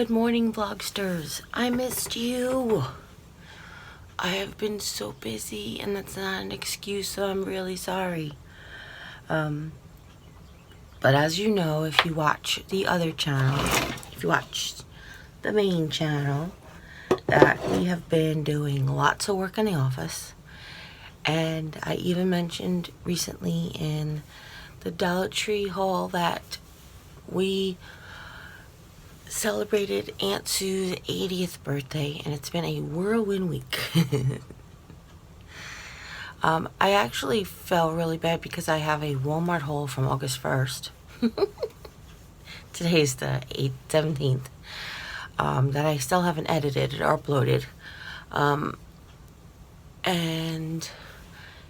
Good morning, vlogsters. I missed you. I have been so busy, and that's not an excuse, so I'm really sorry. But as you know, if you watch the other channel, if you watch the main channel, that we have been doing lots of work in the office. And I even mentioned recently in the Dollar Tree haul that we celebrated Aunt Sue's 80th birthday, and it's been a whirlwind week. I actually felt really bad because I have a Walmart haul from August 1st. Today's the 17th. That I still haven't edited or uploaded. And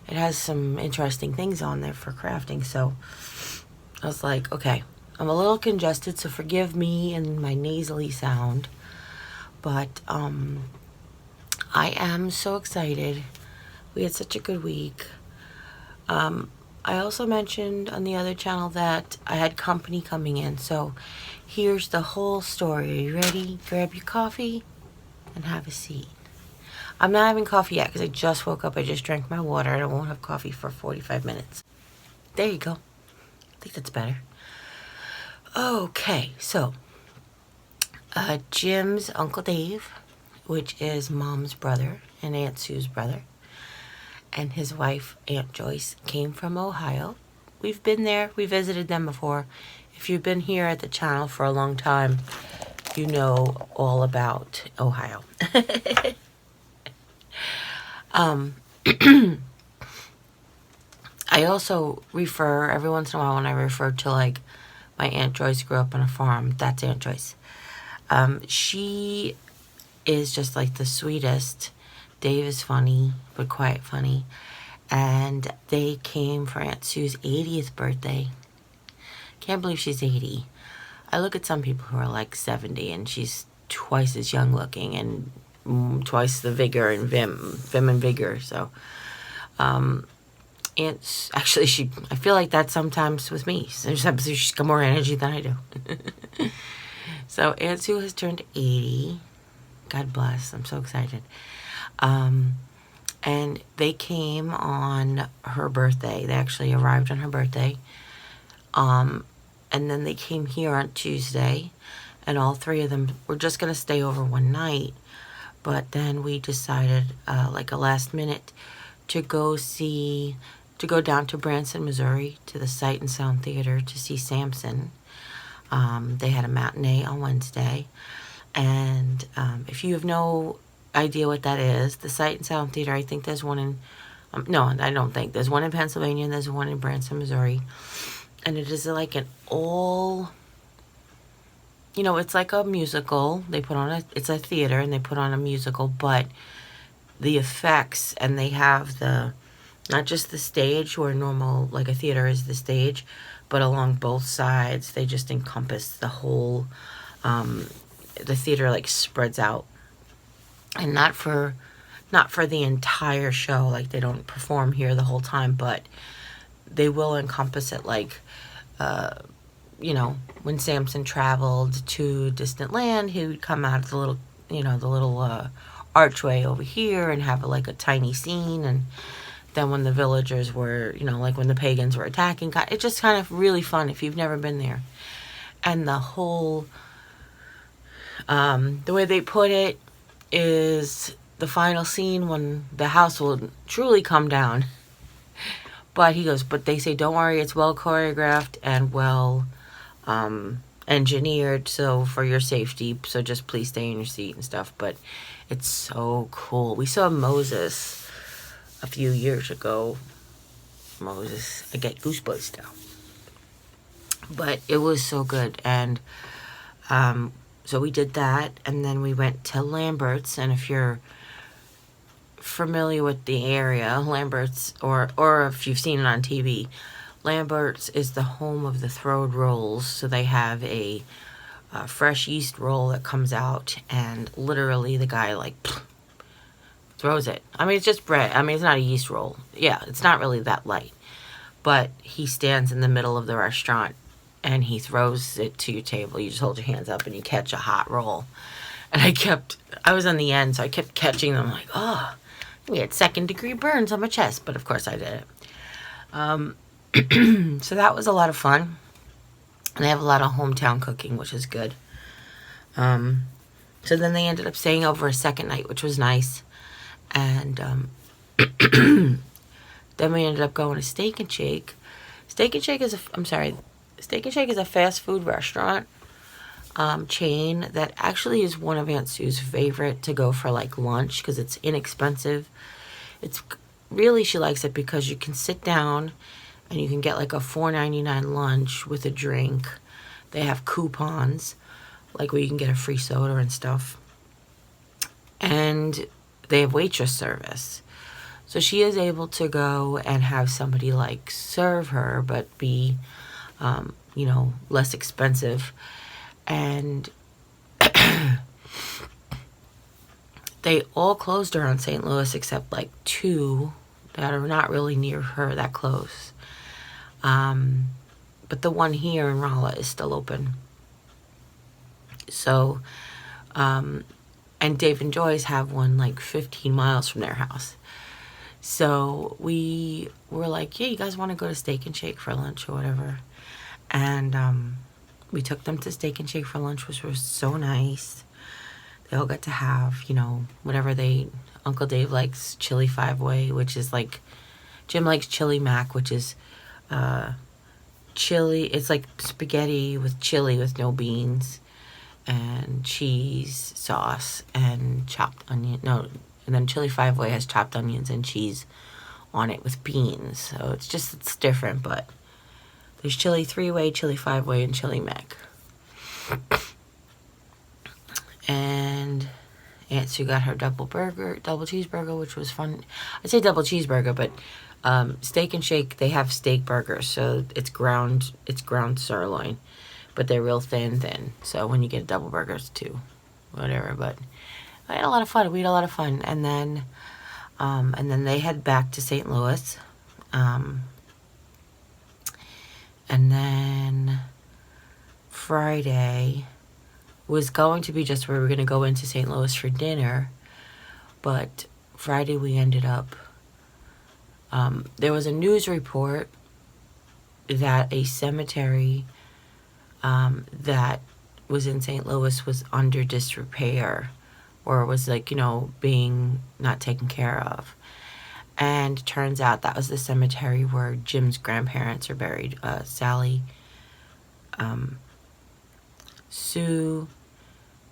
it has some interesting things on there for crafting, so I was like, okay, I'm a little congested, so forgive me and my nasally sound, but I am so excited. We had such a good week. I also mentioned on the other channel that I had company coming in, so here's the whole story. Are you ready? Grab your coffee and have a seat. I'm not having coffee yet because I just woke up. I just drank my water and I won't have coffee for 45 minutes. There you go. I think that's better. Okay, so Jim's Uncle Dave, which is Mom's brother and Aunt Sue's brother, and his wife, Aunt Joyce, came from Ohio. We've been there. We visited them before. If you've been here at the channel for a long time, you know all about Ohio. I also refer, every once in a while when I refer to, like, my Aunt Joyce grew up on a farm, that's Aunt Joyce. She is just like the sweetest. Dave is funny, but quiet funny. And they came for Aunt Sue's 80th birthday. Can't believe she's 80. I look at some people who are like 70 and she's twice as young looking and twice the vigor and vim and vigor. So, Aunt's actually, I feel like that sometimes with me. She's got more energy than I do. So Aunt Sue has turned 80. God bless. I'm so excited. And they came on her birthday. They actually arrived on her birthday. And then they came here on Tuesday, and all three of them were just going to stay over one night. But then we decided, like a last minute, to go down to Branson, Missouri, to the Sight and Sound Theater to see Samson. They had a matinee on Wednesday. And if you have no idea what that is, the Sight and Sound Theater, I think there's one in, no, I don't think. There's one in Pennsylvania and there's one in Branson, Missouri. And it is like an all, it's like a musical. They put on it's a theater and they put on a musical, but the effects, and they have not just the stage where normal, like a theater is the stage, but along both sides, they just encompass the whole, the theater like spreads out. And not for the entire show, like they don't perform here the whole time, but they will encompass it, like, when Samson traveled to distant land, he would come out of the little, archway over here and have like a tiny scene. And then when the villagers were, like when the pagans were attacking, it's just kind of really fun if you've never been there. And the whole, the way they put it is the final scene when the house will truly come down. But he goes, but they say, don't worry, it's well choreographed and well engineered, so for your safety, so just please stay in your seat and stuff. But it's so cool. We saw Moses a few years ago. Moses, I get goosebumps now. But it was so good. And so we did that, and then we went to Lambert's. And if you're familiar with the area, Lambert's, or if you've seen it on TV, Lambert's is the home of the throwed rolls. So they have a fresh yeast roll that comes out, and literally the guy like throws it. I mean, it's just bread. I mean, it's not a yeast roll. Yeah, it's not really that light. But he stands in the middle of the restaurant and he throws it to your table. You just hold your hands up and you catch a hot roll. And I was on the end, so I kept catching them like, oh, we had 2nd-degree burns on my chest. But of course I did it. So that was a lot of fun. And they have a lot of hometown cooking, which is good. So then they ended up staying over a second night, which was nice. And then we ended up going to Steak and Shake. Steak and Shake is a fast food restaurant chain that actually is one of Aunt Sue's favorite to go for like lunch because it's inexpensive. It's really, she likes it because you can sit down and you can get like a $4.99 lunch with a drink. They have coupons, like where you can get a free soda and stuff. And they have waitress service. So she is able to go and have somebody like serve her, but be, less expensive. And they all closed around St. Louis except like 2 that are not really near her that close. But the one here in Rolla is still open. So, and Dave and Joyce have one like 15 miles from their house. So we were like, yeah, you guys want to go to Steak and Shake for lunch or whatever? And we took them to Steak and Shake for lunch, which was so nice. They all got to have, whatever Uncle Dave likes chili 5-way, which is like, Jim likes chili mac, which is chili. It's like spaghetti with chili with no beans and cheese sauce and chopped onion. No, and then chili 5-way has chopped onions and cheese on it with beans. So it's different, but there's chili 3-way, chili 5-way, and chili mac. And Aunt Sue got her double cheeseburger, which was fun. I say double cheeseburger, but Steak and Shake, they have steak burgers, so it's ground sirloin, but they're real thin. So when you get a double burger, it's 2, whatever. But I had a lot of fun. We had a lot of fun, and then they head back to St. Louis, and then Friday was going to be just where we were going to go into St. Louis for dinner, but Friday we ended up, there was a news report that a cemetery that was in St. Louis was under disrepair, or was like, being not taken care of. And turns out that was the cemetery where Jim's grandparents are buried. Sally, Sue,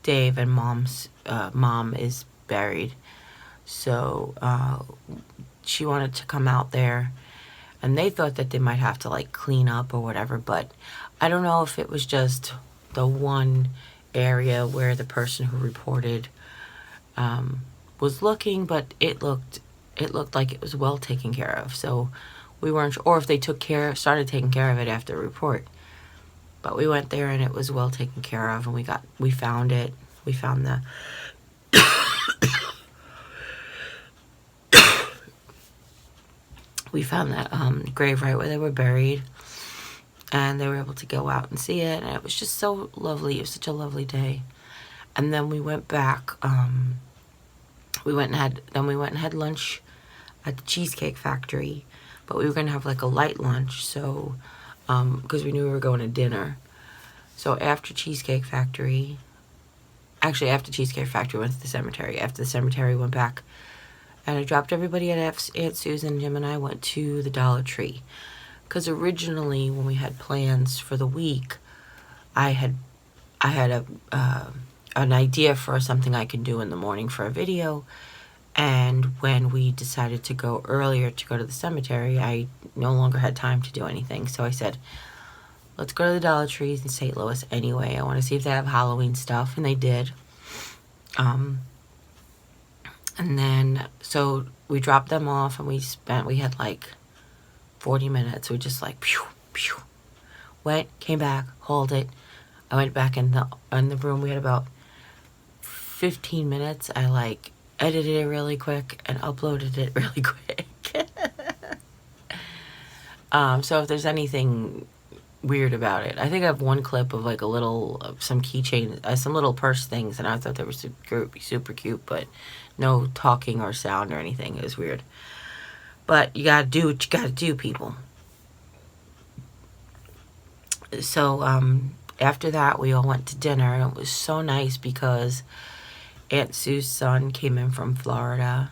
Dave, and Mom's mom is buried. So she wanted to come out there, and they thought that they might have to like clean up or whatever, but I don't know if it was just the one area where the person who reported was looking, but it looked like it was well taken care of. So we weren't sure, or if they started taking care of it after the report. But we went there and it was well taken care of, and we found it. We found the we found that grave right where they were buried, and they were able to go out and see it, and it was just so lovely. It was such a lovely day. And then we went back. We went and had lunch at the Cheesecake Factory, but we were gonna have like a light lunch, so because we knew we were going to dinner. So after Cheesecake Factory, went to the cemetery. After the cemetery, went back, and I dropped everybody at Aunt Susan. Jim and I went to the Dollar Tree, because originally when we had plans for the week, I had an idea for something I could do in the morning for a video. And when we decided to go earlier to go to the cemetery, I no longer had time to do anything. So I said, let's go to the Dollar Trees in St. Louis anyway. I want to see if they have Halloween stuff. And they did. And then, so we dropped them off, and we had like 40 minutes. We just like, pew, pew. Went, came back, hauled it. I went back in the room. We had about 15 minutes. I like edited it really quick and uploaded it really quick. So if there's anything weird about it. I think I have one clip of like a little, some keychain, some little purse things, and I thought they were super cute, but no talking or sound or anything. It was weird. But you gotta do what you gotta do, people. So, after that, we all went to dinner, and it was so nice because Aunt Sue's son came in from Florida,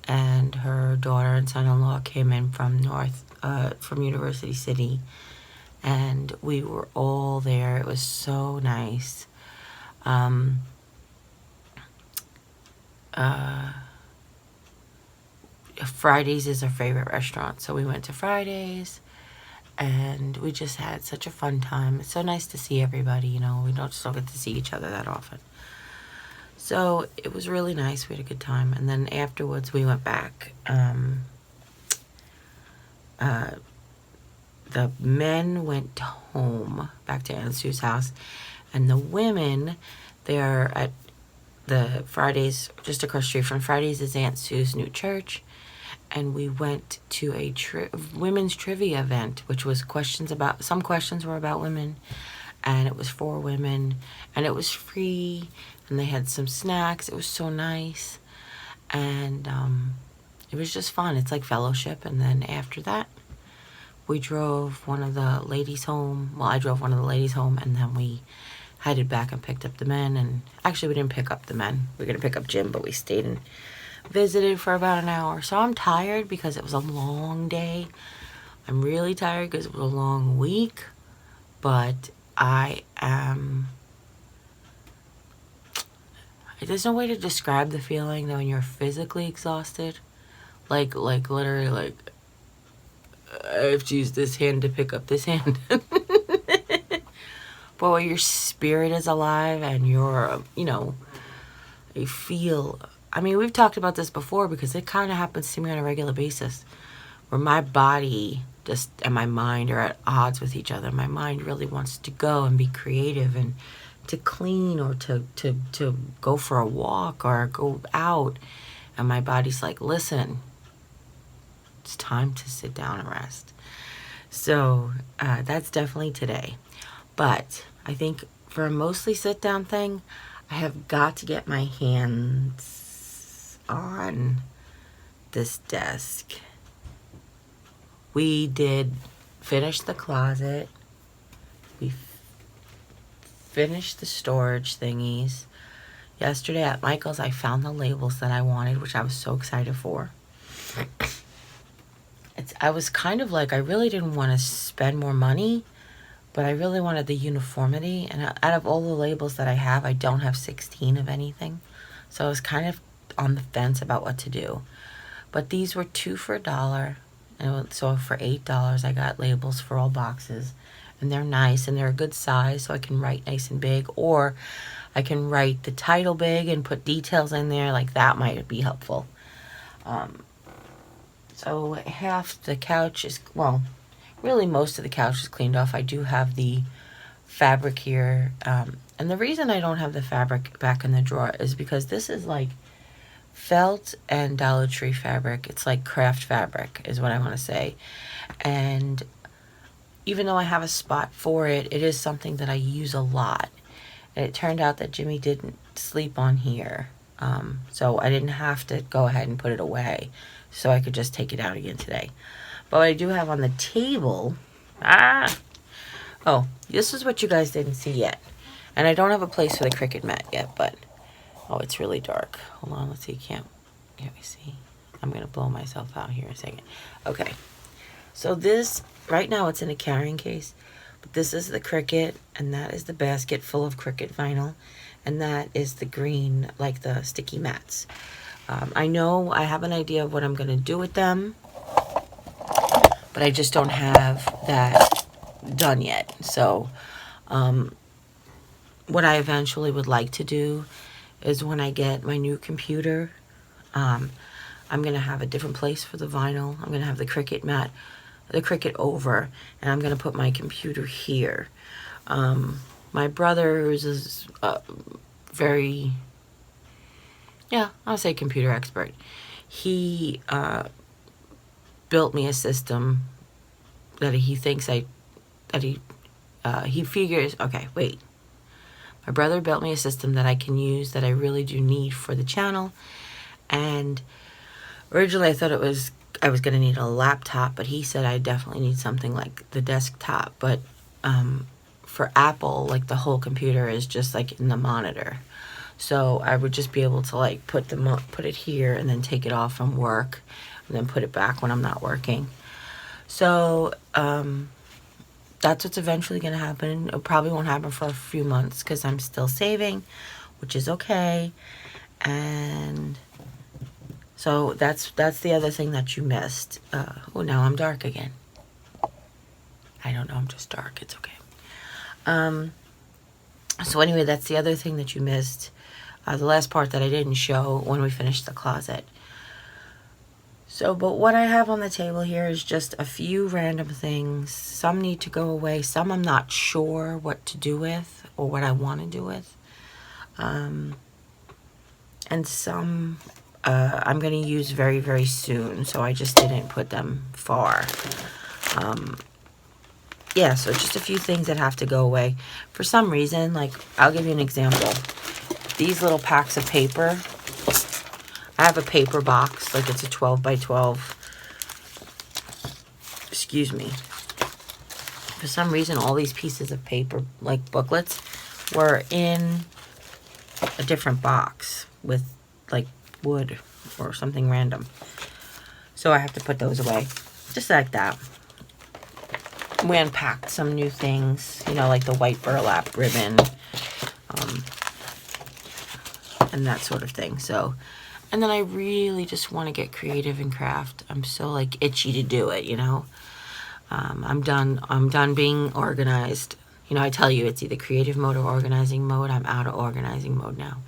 and her daughter and son-in-law came in from from University City, and we were all there. It was so nice. Fridays is our favorite restaurant, so we went to Fridays, and we just had such a fun time. It's so nice to see everybody, you know. We don't get to see each other that often. So it was really nice. We had a good time. And then afterwards, we went back. The men went home, back to Aunt Sue's house. And the women, they're at the Fridays, just across the street from Fridays is Aunt Sue's new church. And we went to a women's trivia event, which was some questions were about women, and it was for women, and it was free, and they had some snacks. It was so nice, and it was just fun. It's like fellowship. And then after that, we drove one of the ladies home. Well, I drove one of the ladies home, and then we headed back and picked up the men. And actually, we didn't pick up the men. We were going to pick up Jim, but we stayed and visited for about an hour. So I'm tired because it was a long day. I'm really tired because it was a long week. But there's no way to describe the feeling though when you're physically exhausted. Like literally, like, I have to use this hand to pick up this hand. But when your spirit is alive and you're, you feel... I mean, we've talked about this before because it kind of happens to me on a regular basis where my body and my mind are at odds with each other. My mind really wants to go and be creative and to clean or to go for a walk or go out. And my body's like, listen, it's time to sit down and rest. So that's definitely today. But I think for a mostly sit down thing, I have got to get my hands on this desk. We did finish the closet. We finished the storage thingies. Yesterday at Michael's, I found the labels that I wanted, which I was so excited for. I was kind of like, I really didn't want to spend more money, but I really wanted the uniformity. And out of all the labels that I have, I don't have 16 of anything. So I was kind of on the fence about what to do. But these were 2 for $1. And so for $8, I got labels for all boxes. And they're nice and they're a good size, so I can write nice and big. Or I can write the title big and put details in there. Like that might be helpful. So half the couch is, well, really most of the couch is cleaned off. I do have the fabric here. And the reason I don't have the fabric back in the drawer is because this is like felt and Dollar Tree fabric. It's like craft fabric is what I want to say. And even though I have a spot for it, it is something that I use a lot. And it turned out that Jimmy didn't sleep on here. So I didn't have to go ahead and put it away. So I could just take it out again today. But what I do have on the table... Oh, this is what you guys didn't see yet. And I don't have a place for the Cricut mat yet, but... Oh, it's really dark. Hold on, let's see. Can't we see? I'm going to blow myself out here in a second. Okay. So this, right now it's in a carrying case. But this is the Cricut, and that is the basket full of Cricut vinyl. And that is the green, like the sticky mats. I know I have an idea of what I'm going to do with them. But I just don't have that done yet. So, what I eventually would like to do is when I get my new computer, I'm going to have a different place for the vinyl. I'm going to have the Cricut mat, the Cricut over, and I'm going to put my computer here. My brother, who's very, I'll say computer expert, he built me a system that he thinks I that he figures, okay, wait. My brother built me a system that I can use that I really do need for the channel. And originally I thought I was going to need a laptop, but he said I definitely need something like the desktop. But for Apple, like the whole computer is just like in the monitor. So I would just be able to like put it here and then take it off from work and then put it back when I'm not working. So that's what's eventually going to happen. It probably won't happen for a few months because I'm still saving, which is okay. And so that's the other thing that you missed. Oh, now I'm dark again. I don't know, I'm just dark. It's okay. So anyway, that's the other thing that you missed. The last part that I didn't show when we finished the closet. So, but what I have on the table here is just a few random things. Some need to go away. Some I'm not sure what to do with or what I want to do with. And some I'm going to use very, very soon. So I just didn't put them far. Yeah, so just a few things that have to go away. For some reason, like, I'll give you an example. These little packs of paper, I have a paper box, like it's a 12 by 12. Excuse me. For some reason, all these pieces of paper, like booklets, were in a different box with like wood or something random. So I have to put those away, just like that. We unpacked some new things, you know, like the white burlap ribbon, and that sort of thing. So, and then I really just want to get creative and craft. I'm so like itchy to do it, you know. I'm done being organized. You know, I tell you, it's either creative mode or organizing mode. I'm out of organizing mode now.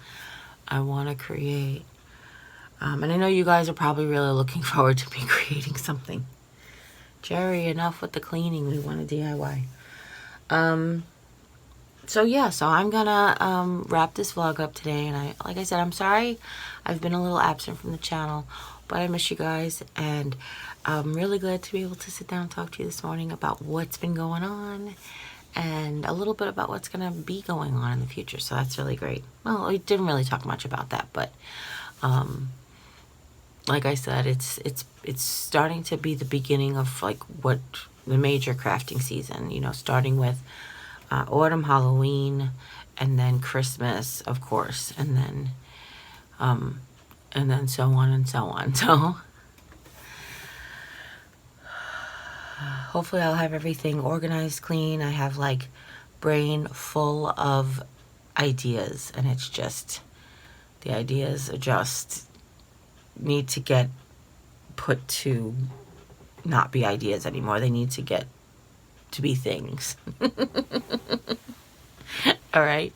I want to create. And I know you guys are probably really looking forward to me creating something. Jerry, enough with the cleaning. We want to DIY. So yeah, so I'm gonna wrap this vlog up today. And like I said, I'm sorry I've been a little absent from the channel, but I miss you guys. And I'm really glad to be able to sit down and talk to you this morning about what's been going on and a little bit about what's gonna be going on in the future. So that's really great. Well, we didn't really talk much about that, but like I said, it's starting to be the beginning of like what the major crafting season, you know, starting with autumn, Halloween, and then Christmas, of course, and then so on and so on. So hopefully I'll have everything organized, clean. I have like brain full of ideas, and it's just the ideas are just need to get put to not be ideas anymore. They need to get to be things. All right.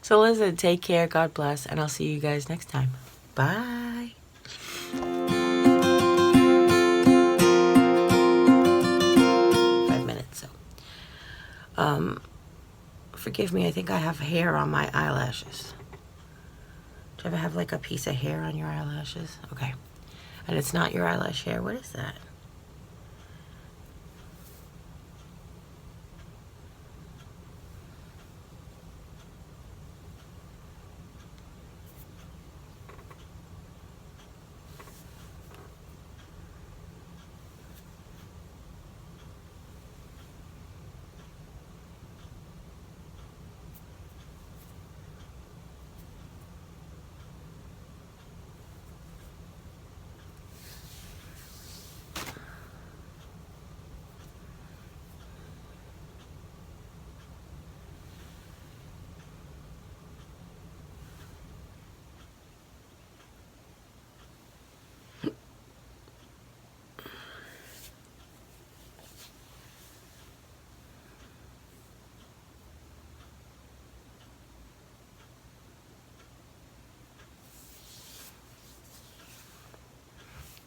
So listen, take care. God bless. And I'll see you guys next time. Bye. 5 minutes. So, forgive me. I think I have hair on my eyelashes. Do you ever have like a piece of hair on your eyelashes? Okay. And it's not your eyelash hair. What is that?